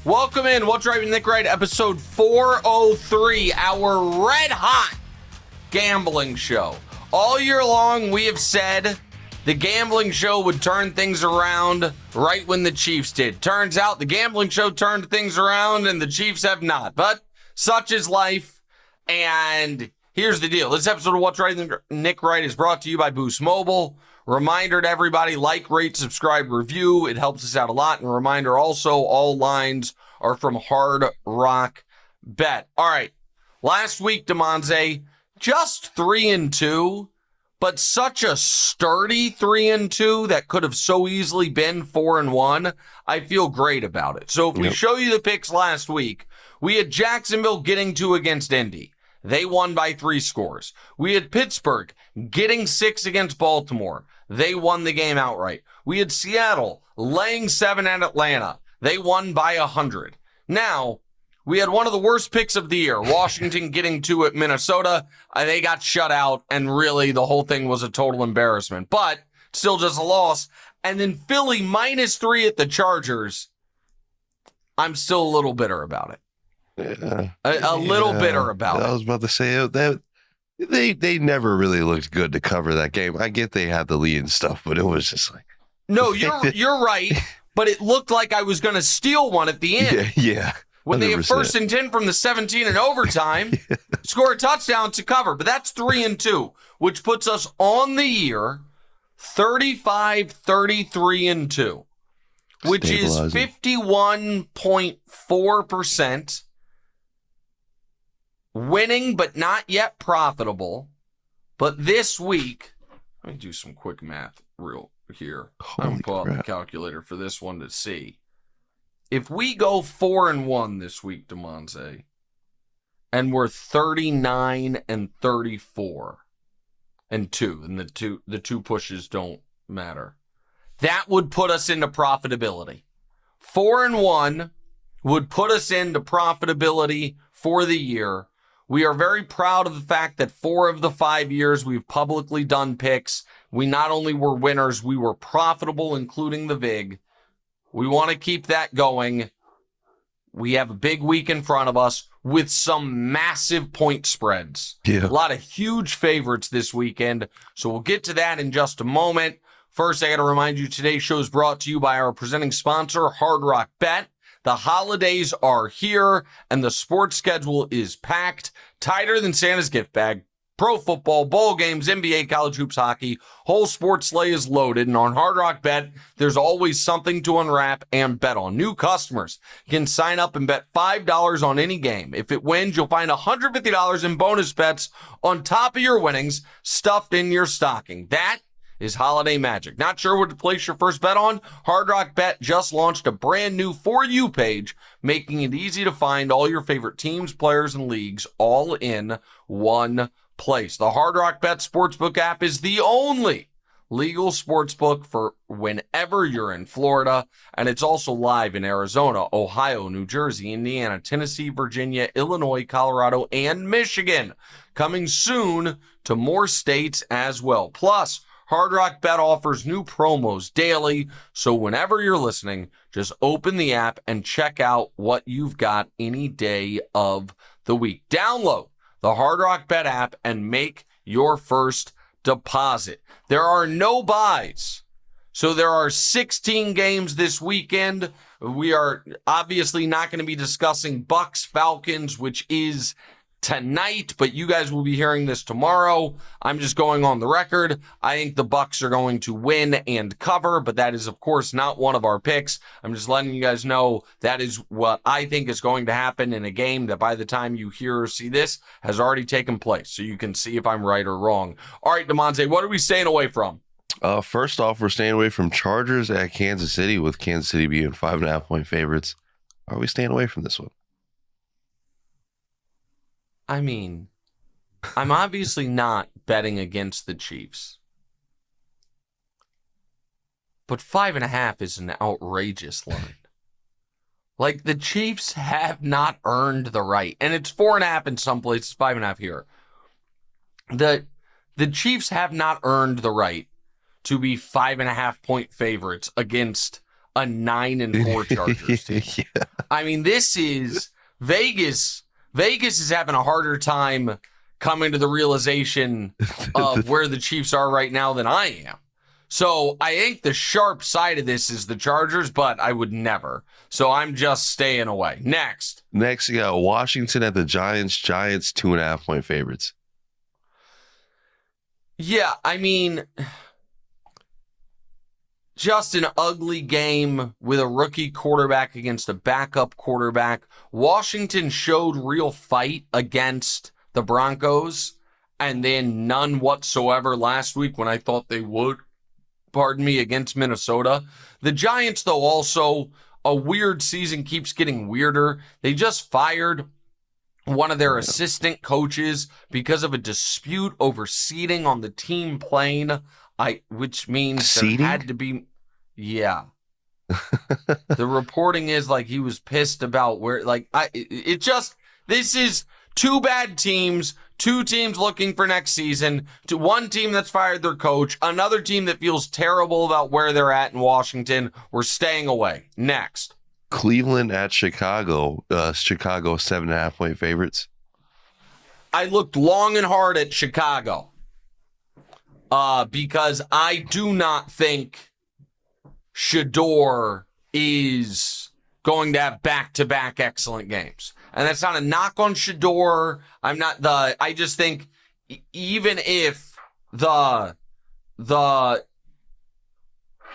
Welcome in. What's Right with Nick Wright, episode 403, our red-hot gambling show. All year long, we have said the gambling show would turn things around right when the Chiefs did. Turns out the gambling show turned things around and the Chiefs have not. But such is life. And here's the deal. This episode of What's Right with Nick Wright is brought to you by Boost Mobile. Reminder to everybody, like, rate, subscribe, review. It helps us out a lot. And reminder also, all lines are from Hard Rock Bet. All right. Last week, Damonza, just 3-2, but such a sturdy 3-2 that could have so easily been 4-1. I feel great about it. So if we show you the picks last week, we had Jacksonville getting 2 against Indy. They won by 3 scores. We had Pittsburgh getting 6 against Baltimore. They won the game outright. We had Seattle laying 7 at Atlanta. They won by 100. Now, we had one of the worst picks of the year, Washington getting 2 at Minnesota. They got shut out, and really the whole thing was a total embarrassment. But still just a loss. And then Philly -3 at the Chargers. I'm still a little bitter about it. Yeah. A little bitter about it. I was about to say that they never really looked good to cover that game. I get they had the lead and stuff, but it was just like, no, you're right. But it looked like I was going to steal one at the end. Yeah. When they have 1st and 10 from the 17 in overtime, score a touchdown to cover. But that's 3-2, which puts us on the year 35-33-2, which is 51.4%. Winning, but not yet profitable. But this week, let me do some quick math real here. I'm going to pull out the calculator for this one to see. If we go 4-1 this week, Damonza, and we're 39-34-2, and the two pushes don't matter, that would put us into profitability. 4-1 would put us into profitability for the year. We are very proud of the fact that 4 of the 5 years we've publicly done picks, we not only were winners, we were profitable, including the VIG. We want to keep that going. We have a big week in front of us with some massive point spreads. Yeah. A lot of huge favorites this weekend, so we'll get to that in just a moment. First, I got to remind you, today's show is brought to you by our presenting sponsor, Hard Rock Bet. The holidays are here, and the sports schedule is packed, tighter than Santa's gift bag. Pro football, bowl games, NBA, college hoops, hockey, whole sports sleigh is loaded, and on Hard Rock Bet, there's always something to unwrap and bet on. New customers can sign up and bet $5 on any game. If it wins, you'll find $150 in bonus bets on top of your winnings stuffed in your stocking. That is holiday magic. Not sure what to place your first bet on? Hard Rock Bet just launched a brand new For You page, making it easy to find all your favorite teams, players, and leagues all in one place. The Hard Rock Bet Sportsbook app is the only legal sportsbook for whenever you're in Florida, and it's also live in Arizona, Ohio, New Jersey, Indiana, Tennessee, Virginia, Illinois, Colorado, and Michigan. Coming soon to more states as well. Plus, Hard Rock Bet offers new promos daily, so whenever you're listening, just open the app and check out what you've got any day of the week. Download the Hard Rock Bet app and make your first deposit. There are no buys, so there are 16 games this weekend. We are obviously not going to be discussing Bucks Falcons, which is tonight, but you guys will be hearing this tomorrow. I'm just going on the record. I think the Bucks are going to win and cover, but that is, of course, not one of our picks. I'm just letting you guys know that is what I think is going to happen in a game that by the time you hear or see this has already taken place, so you can see if I'm right or wrong. All right, Damonza, what are we staying away from? First off, we're staying away from Chargers at Kansas City, with Kansas City being 5.5-point favorites. Are we staying away from this one? I mean, I'm obviously not betting against the Chiefs. But 5.5 is an outrageous line. Like, the Chiefs have not earned the right. And it's 4.5 in some places, 5.5 here. The Chiefs have not earned the right to be 5.5 point favorites against a 9-4 Chargers team. Yeah. I mean, this is Vegas. Vegas is having a harder time coming to the realization of where the Chiefs are right now than I am. So I think the sharp side of this is the Chargers, but I would never. So I'm just staying away. Next, you got Washington at the Giants. Giants 2.5-point favorites. Yeah, I mean, just an ugly game with a rookie quarterback against a backup quarterback. Washington showed real fight against the Broncos, and then none whatsoever last week when I thought they would. Pardon me, against Minnesota. The Giants, though, also a weird season keeps getting weirder. They just fired one of their assistant coaches because of a dispute over seating on the team plane, which means seating? There had to be, yeah. The reporting is like he was pissed about where, this is two bad teams, two teams looking for next season, to one team that's fired their coach, another team that feels terrible about where they're at in Washington. We're staying away. Next. Cleveland at Chicago. Chicago 7.5-point favorites. I looked long and hard at Chicago because I do not think Shador is going to have back-to-back excellent games. And that's not a knock on Shador. I just think even if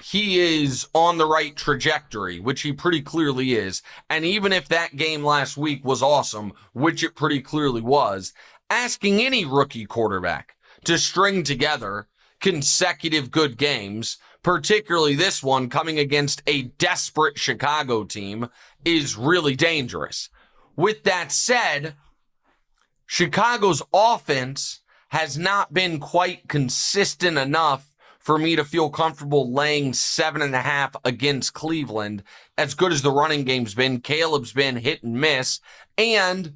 he is on the right trajectory, which he pretty clearly is, and even if that game last week was awesome, which it pretty clearly was, asking any rookie quarterback to string together consecutive good games, particularly this one coming against a desperate Chicago team, is really dangerous. With that said, Chicago's offense has not been quite consistent enough for me to feel comfortable laying 7.5 against Cleveland. As good as the running game's been, Caleb's been hit and miss, and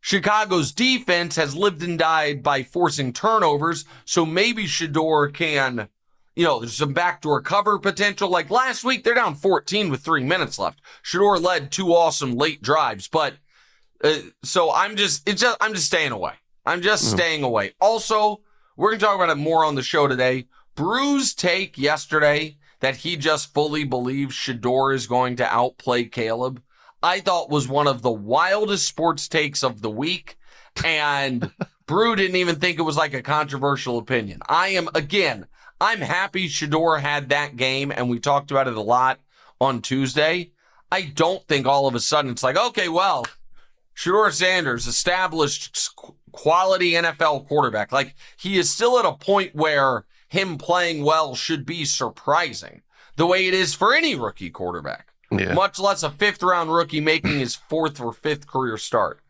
Chicago's defense has lived and died by forcing turnovers, so maybe Shador can, there's some backdoor cover potential. Like last week, they're down 14 with 3 minutes left. Shador led 2 awesome late drives, but so I'm just staying away. I'm just staying away. Also, we're going to talk about it more on the show today. Brew's take yesterday that he just fully believes Shador is going to outplay Caleb, I thought was one of the wildest sports takes of the week. And Brew didn't even think it was like a controversial opinion. I'm happy Shador had that game, and we talked about it a lot on Tuesday. I don't think all of a sudden it's like, okay, well, Shador Sanders, established quality NFL quarterback. Like, he is still at a point where him playing well should be surprising, the way it is for any rookie quarterback, much less a 5th-round rookie making his 4th or 5th career start.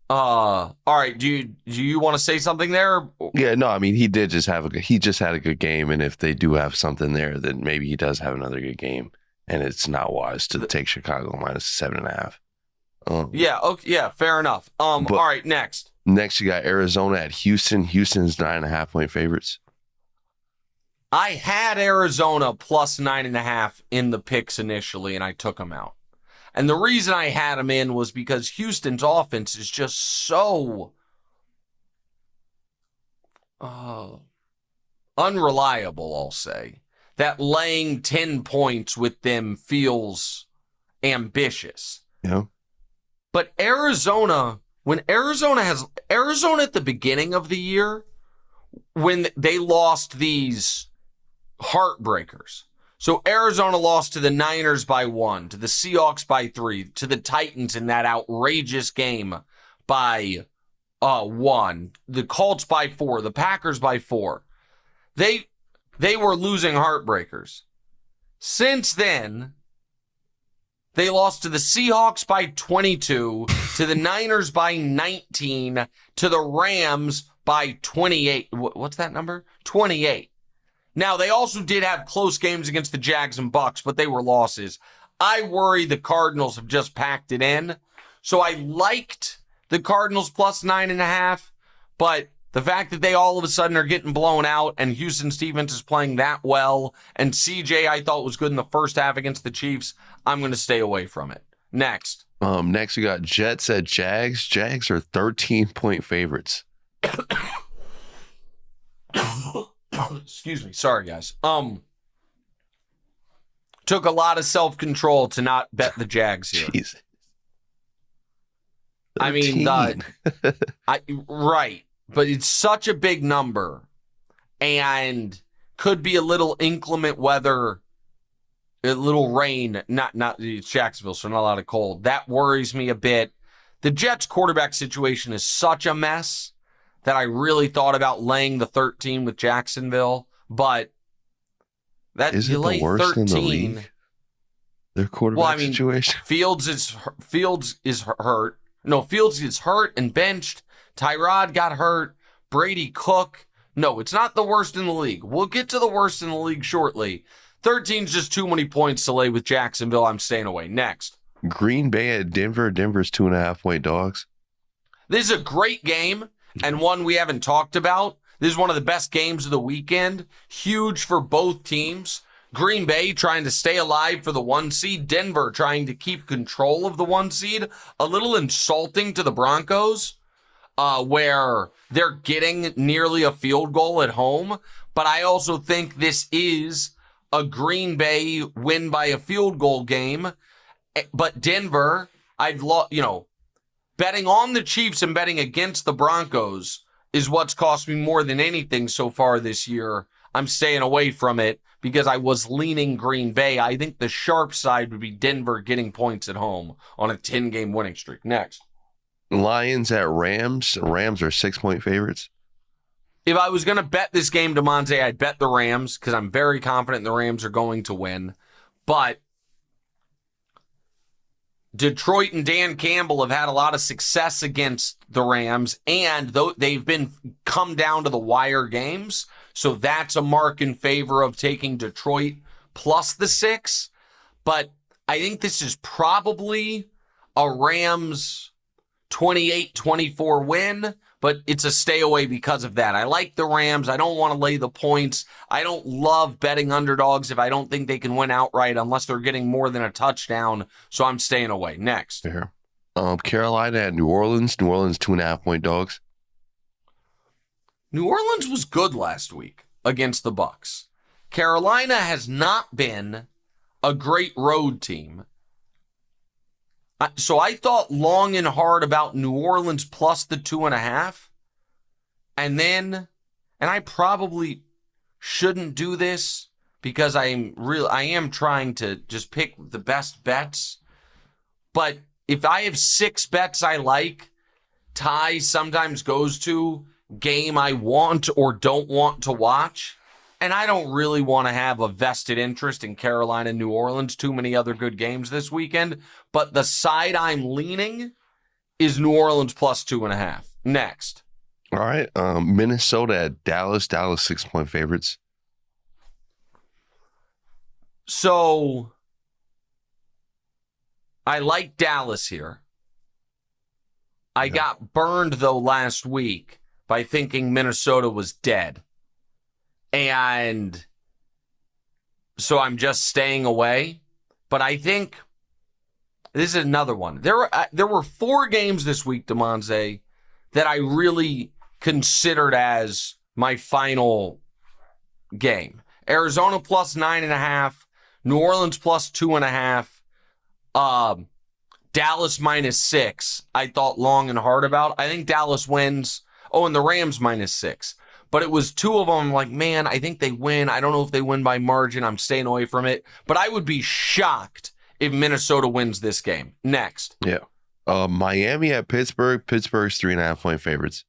All right, do you want to say something there? Yeah, no, I mean, he just had a good game, and if they do have something there, then maybe he does have another good game, and it's not wise to take Chicago minus 7.5. Yeah, fair enough. All right, next. Next, you got Arizona at Houston. Houston's 9.5-point favorites. I had Arizona plus 9.5 in the picks initially, and I took them out. And the reason I had them in was because Houston's offense is just so unreliable, I'll say, that laying 10 points with them feels ambitious. Yeah. But Arizona at the beginning of the year, when they lost these heartbreakers. So Arizona lost to the Niners by 1, to the Seahawks by 3, to the Titans in that outrageous game by 1, the Colts by 4, the Packers by 4. They were losing heartbreakers. Since then, they lost to the Seahawks by 22, to the Niners by 19, to the Rams by 28. What's that number? 28. Now, they also did have close games against the Jags and Bucks, but they were losses. I worry the Cardinals have just packed it in. So I liked the Cardinals plus 9.5, but the fact that they all of a sudden are getting blown out and Houston's defense is playing that well, and CJ I thought was good in the first half against the Chiefs, I'm going to stay away from it. Next. Next we got Jets at Jags. Jags are 13-point favorites. Excuse me. Sorry, guys. Took a lot of self-control to not bet the Jags here. Jeez. I mean, right. But it's such a big number and could be a little inclement weather, a little rain. Not it's Jacksonville, so not a lot of cold. That worries me a bit. The Jets quarterback situation is such a mess that I really thought about laying the 13 with Jacksonville, but that is it the worst 13, in the league? Their quarterback situation. Fields is hurt. No, Fields is hurt and benched. Tyrod got hurt. Brady, Cook. No, it's not the worst in the league. We'll get to the worst in the league shortly. 13's just too many points to lay with Jacksonville. I'm staying away. Next. Green Bay at Denver. Denver's 2.5-point dogs. This is a great game and one we haven't talked about. This is one of the best games of the weekend. Huge for both teams. Green Bay trying to stay alive for the 1 seed. Denver trying to keep control of the 1 seed. A little insulting to the Broncos, where they're getting nearly a field goal at home. But I also think this is a Green Bay win by a field goal game. But Denver, betting on the Chiefs and betting against the Broncos is what's cost me more than anything so far this year. I'm staying away from it because I was leaning Green Bay. I think the sharp side would be Denver getting points at home on a 10-game winning streak. Next. Lions at Rams. Rams are 6-point favorites. If I was going to bet this game, Damonza, I'd bet the Rams because I'm very confident the Rams are going to win. But Detroit and Dan Campbell have had a lot of success against the Rams, and they've been come down to the wire games. So that's a mark in favor of taking Detroit plus the 6. But I think this is probably a Rams 28-24 win, but it's a stay away because of that. I like the Rams. I don't want to lay the points. I don't love betting underdogs if I don't think they can win outright unless they're getting more than a touchdown. So I'm staying away. Next. Fair. Carolina at New Orleans. New Orleans 2.5-point dogs. New Orleans was good last week against the Bucs. Carolina has not been a great road team. So I thought long and hard about New Orleans plus the 2.5. And I probably shouldn't do this because I am trying to just pick the best bets. But if I have 6 bets I like, tie sometimes goes to game I want or don't want to watch. And I don't really want to have a vested interest in Carolina and New Orleans. Too many other good games this weekend. But the side I'm leaning is New Orleans plus 2.5. Next. All right. Minnesota at Dallas. Dallas 6-point favorites. So I like Dallas here. I got burned, though, last week by thinking Minnesota was dead. And so I'm just staying away. But I think this is another one. There were 4 games this week, Damonza, that I really considered as my final game. Arizona plus 9.5, New Orleans plus 2.5, Dallas minus 6. I thought long and hard about. I think Dallas wins. Oh, and the Rams minus 6. But it was 2 of them. I'm like, man, I think they win. I don't know if they win by margin. I'm staying away from it. But I would be shocked if Minnesota wins this game. Next. Yeah. Miami at Pittsburgh. Pittsburgh's 3.5-point favorites.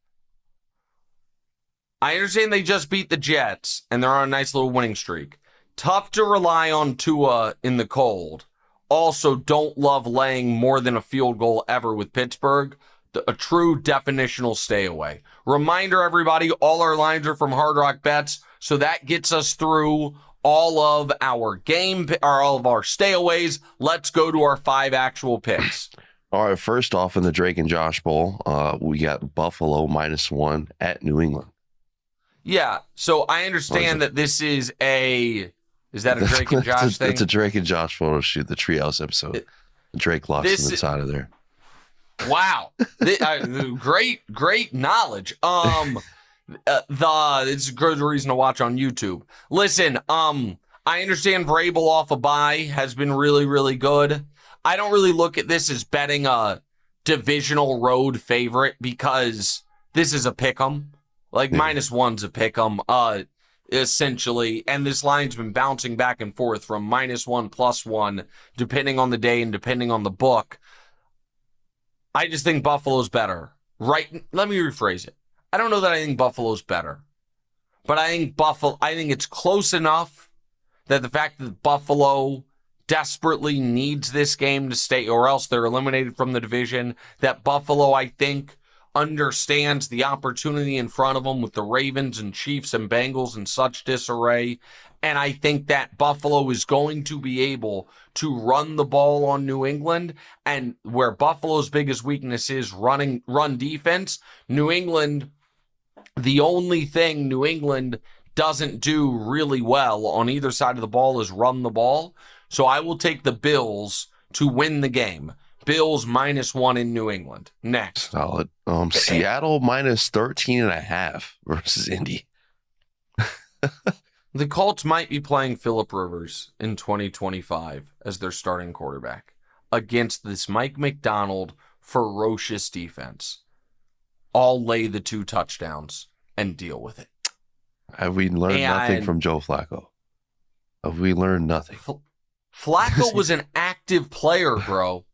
I understand they just beat the Jets, and they're on a nice little winning streak. Tough to rely on Tua in the cold. Also, don't love laying more than a field goal ever with Pittsburgh. A true definitional stay away. Reminder, everybody, all our lines are from Hard Rock Bets, so that gets us through all of our all of our stayaways. Let's go to our 5 actual picks. All right, first off in the Drake and Josh Bowl, we got Buffalo -1 at New England. Yeah, so I understand that this is a Drake and Josh thing? It's a Drake and Josh photo shoot, the Treehouse episode. Drake lost him inside of there. Wow. Great knowledge. It's a good reason to watch on YouTube. Listen, I understand Vrabel off a bye has been really, really good. I don't really look at this as betting a divisional road favorite because this is a pick'em. Like -1's a pick'em, essentially. And this line's been bouncing back and forth from -1, +1, depending on the day and depending on the book. I just think Buffalo's better. Right? Let me rephrase it. I don't know that I think Buffalo's better, but I think it's close enough that the fact that Buffalo desperately needs this game to stay, or else they're eliminated from the division, that Buffalo, I think, understands the opportunity in front of them with the Ravens and Chiefs and Bengals in such disarray. And I think that Buffalo is going to be able to run the ball on New England. And where Buffalo's biggest weakness is run defense, New England, the only thing New England doesn't do really well on either side of the ball is run the ball. So I will take the Bills to win the game. Bills -1 in New England. Next. Solid. Seattle -13.5 versus Indy. The Colts might be playing Phillip Rivers in 2025 as their starting quarterback against this Mike McDonald ferocious defense. I'll lay the 2 touchdowns and deal with it. Have we learned nothing from Joe Flacco? Have we learned nothing? Flacco was an active player, bro.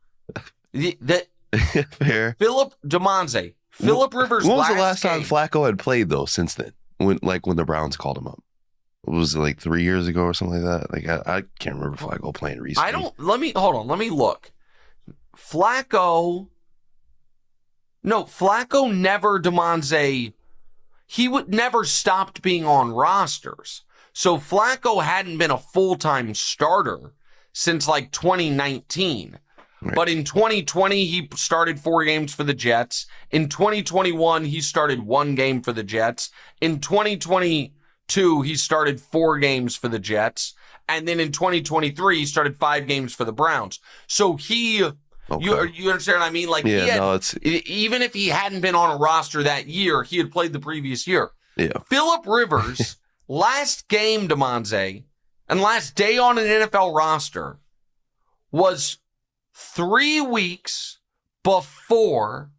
Fair. Damonza. Phillip Rivers. When was the last time Flacco had played though? Since then, when the Browns called him up, was it like 3 years ago or something like that? Like I can't remember Flacco playing recently. Let me look. Flacco never, Damonza. He would never stopped being on rosters. So Flacco hadn't been a full-time starter since like 2019. Right. But in 2020, he started 4 games for the Jets. In 2021, he started 1 game for the Jets. In 2022, he started 4 games for the Jets. And then in 2023, he started 5 games for the Browns. So you understand what I mean? Like, even if he hadn't been on a roster that year, he had played the previous year. Yeah. Phillip Rivers, last game, Damonza, and last day on an NFL roster was 3 weeks before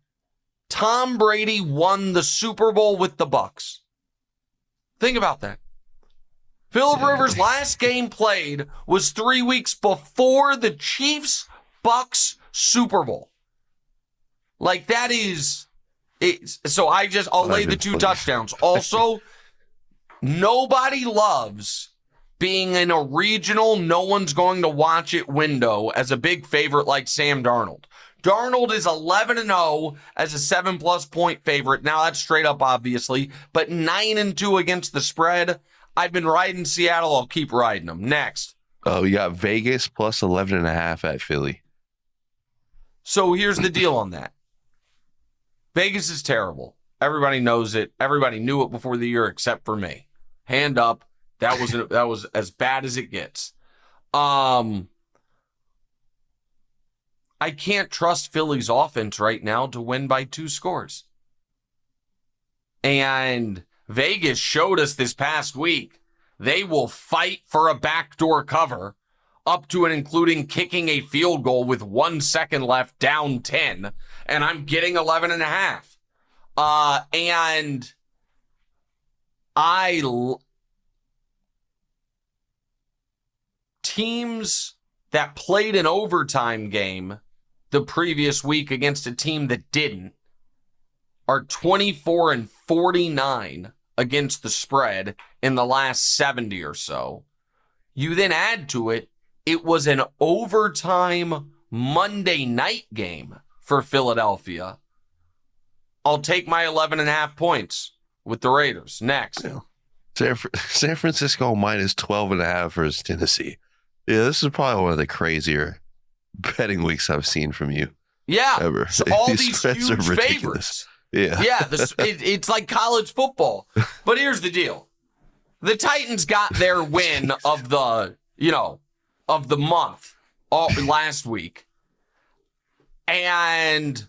Tom Brady won the Super Bowl with the Bucks. Think about that. Phillip Rivers' last game played was 3 weeks before the Chiefs-Bucks Super Bowl. Like, that is it. So I'll lay the 2 touchdowns. Also, nobody loves being in a regional, no one's going to watch it window as a big favorite like Sam Darnold. Darnold is 11-0 as a 7+ point favorite. Now that's straight up, obviously, but 9-2 against the spread. I've been riding Seattle. I'll keep riding them. Next. Oh, we got Vegas +11.5 at Philly. So here's the deal on that. Vegas is terrible. Everybody knows it. Everybody knew it before the year except for me. Hand up. That was as bad as it gets. I can't trust Philly's offense right now to win by 2 scores. And Vegas showed us this past week they will fight for a backdoor cover up to and including kicking a field goal with 1 second left, down 10, and I'm getting 11.5. And teams that played an overtime game the previous week against a team that didn't are 24-49 against the spread in the last 70 or so. You then add to it, it was an overtime Monday night game for Philadelphia. I'll take my 11.5 points with the Raiders. Next. Yeah. San Francisco -12.5 versus Tennessee. Yeah, this is probably one of the crazier betting weeks I've seen from you. Yeah. Ever. So all these huge favorites. Yeah. Yeah, it's like college football. But here's the deal. The Titans got their win of the month last week. and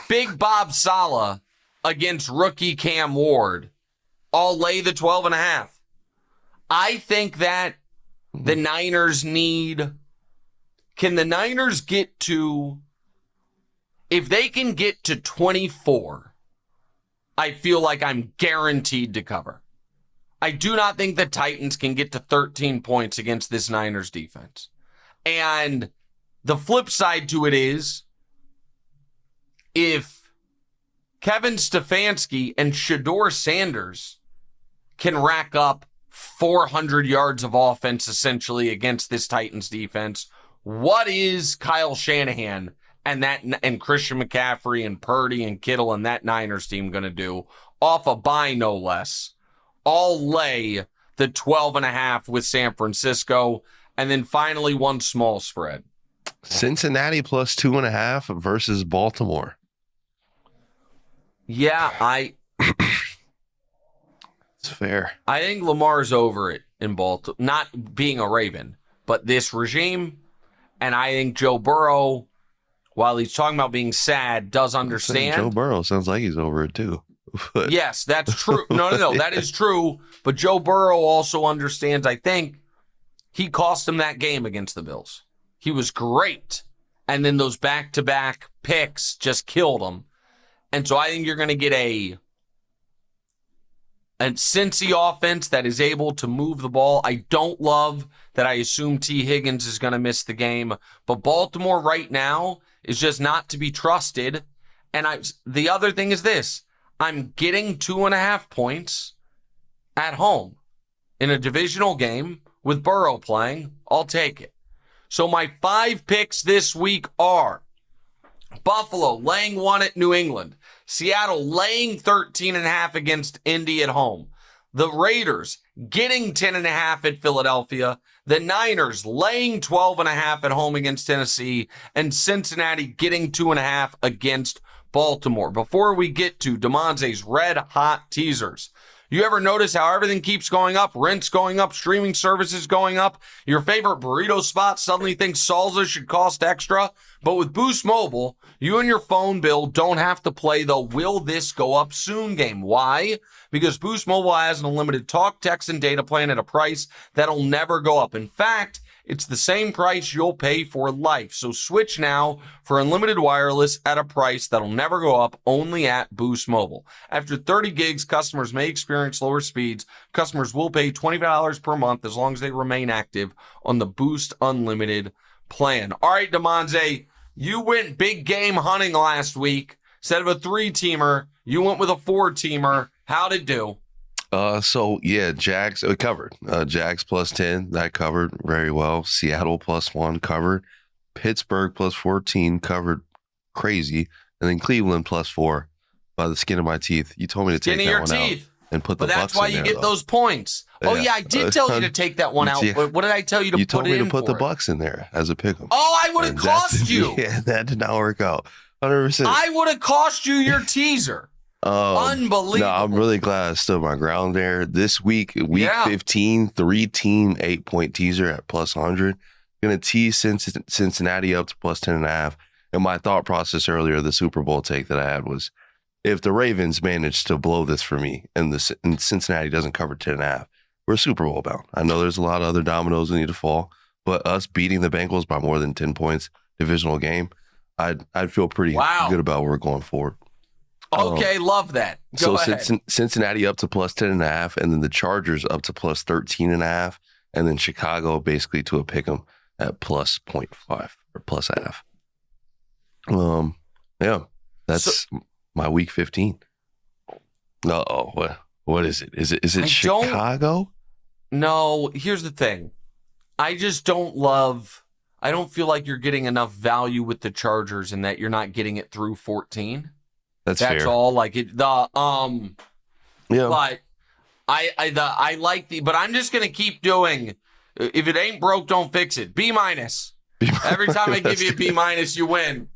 Big Bob Saleh against rookie Cam Ward, I'll lay the 12.5. I think that the Niners can the Niners get to, if they can get to 24, I feel like I'm guaranteed to cover. I do not think the Titans can get to 13 points against this Niners defense. And the flip side to it is, if Kevin Stefanski and Shedeur Sanders can rack up 400 yards of offense essentially against this Titans defense, what is Kyle Shanahan and Christian McCaffrey and Purdy and Kittle and that Niners team going to do off a bye, no less? I'll lay the 12.5 with San Francisco, and then finally one small spread. Cincinnati plus 2.5 versus Baltimore. Yeah, It's fair. I think Lamar's over it in Baltimore, not being a Raven, but this regime. And I think Joe Burrow, while he's talking about being sad, does understand. Joe Burrow sounds like he's over it too. Yes, that's true. No, that is true. But Joe Burrow also understands, I think, he cost him that game against the Bills. He was great. And then those back-to-back picks just killed him. And so I think you're going to get a Cincy offense that is able to move the ball. I don't love that I assume T. Higgins is going to miss the game. But Baltimore right now is just not to be trusted. And the other thing is this. I'm getting 2.5 points at home in a divisional game with Burrow playing. I'll take it. So my 5 picks this week are Buffalo laying 1 at New England. Seattle laying 13.5 against Indy at home. The Raiders getting 10.5 at Philadelphia. The Niners laying 12.5 at home against Tennessee. And Cincinnati getting 2.5 against Baltimore. Before we get to Damonza's red hot teasers, you ever notice how everything keeps going up? Rent's going up, streaming services going up. Your favorite burrito spot suddenly thinks salsa should cost extra. But with Boost Mobile, you and your phone bill don't have to play the will this go up soon game. Why? Because Boost Mobile has an unlimited talk, text, and data plan at a price that'll never go up. In fact, it's the same price you'll pay for life. So switch now for unlimited wireless at a price that'll never go up, only at Boost Mobile. After 30 gigs, customers may experience lower speeds. Customers will pay $25 per month as long as they remain active on the Boost Unlimited plan. All right, Damonza, you went big game hunting last week. Instead of a 3-teamer, you went with a 4-teamer. How'd it do? Jags, we covered. Jags plus 10, that covered very well. Seattle plus 1 covered. Pittsburgh plus 14 covered crazy. And then Cleveland plus 4 by the skin of my teeth. You told me to take that one out and put the Bucks in there. That's why you get those points. Oh, yeah, I did tell you to take that one out. What did I tell you to put in for? You told me to put the Bucks in there as a pick'em. Oh, I would have cost you. Yeah, that did not work out. 100%. I would have cost you your teaser. Unbelievable. No, I'm really glad I stood my ground there. This week 15, 3-team, 8-point teaser at plus 100. Going to tease Cincinnati up to plus 10.5. And my thought process earlier, the Super Bowl take that I had was, if the Ravens manage to blow this for me and Cincinnati doesn't cover 10.5, we're Super Bowl bound. I know there's a lot of other dominoes that need to fall, but us beating the Bengals by more than 10 points, divisional game, I'd feel pretty good about where we're going forward. Okay, love that. Go ahead. Cincinnati up to plus 10.5, and then the Chargers up to plus 13.5, and then Chicago basically to a pick 'em at plus 0.5 or plus half. That's my week 15. What is it? Is it Chicago? No, here's the thing. I don't feel like you're getting enough value with the Chargers and that you're not getting it through 14. That's fair. All. Like it. But I like but I'm just gonna keep doing. If it ain't broke, don't fix it. B-. Every time I give you a B-, you win.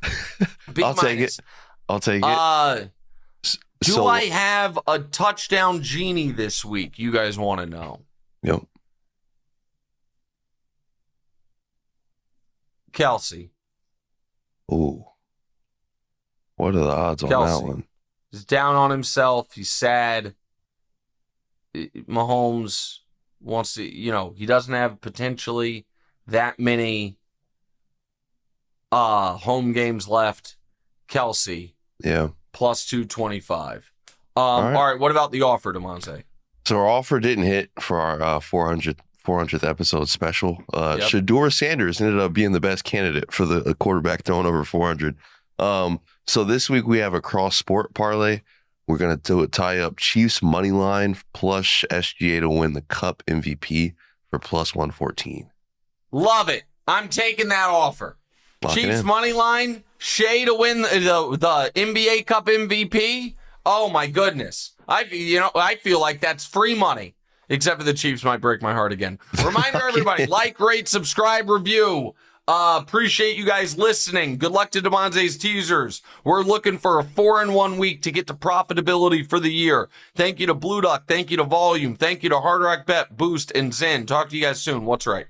B-. I'll take it. Do I have a touchdown genie this week? You guys want to know? Yep. Kelce. Ooh. What are the odds on Kelce. that one? He's down on himself. He's sad. Mahomes wants to, he doesn't have potentially that many home games left. Kelce. Yeah. Plus 225. All right. What about the offer, Damonza? So our offer didn't hit for our 400th episode special. Shedeur Sanders ended up being the best candidate for the quarterback throwing over 400. So this week we have a cross sport parlay. We're going to tie up Chiefs money line plus SGA to win the Cup MVP for plus 114. Love it. I'm taking that offer. Chiefs money line, Shea to win the NBA Cup MVP. Oh my goodness. I feel like that's free money. Except for the Chiefs might break my heart again. Reminder, everybody, like, rate, subscribe, review. Appreciate you guys listening. Good luck to Damonza's teasers. We're looking for a 4-1 week to get to profitability for the year. Thank you to Blue Duck. Thank you to Volume. Thank you to Hard Rock Bet, Boost, and Zen. Talk to you guys soon. What's right?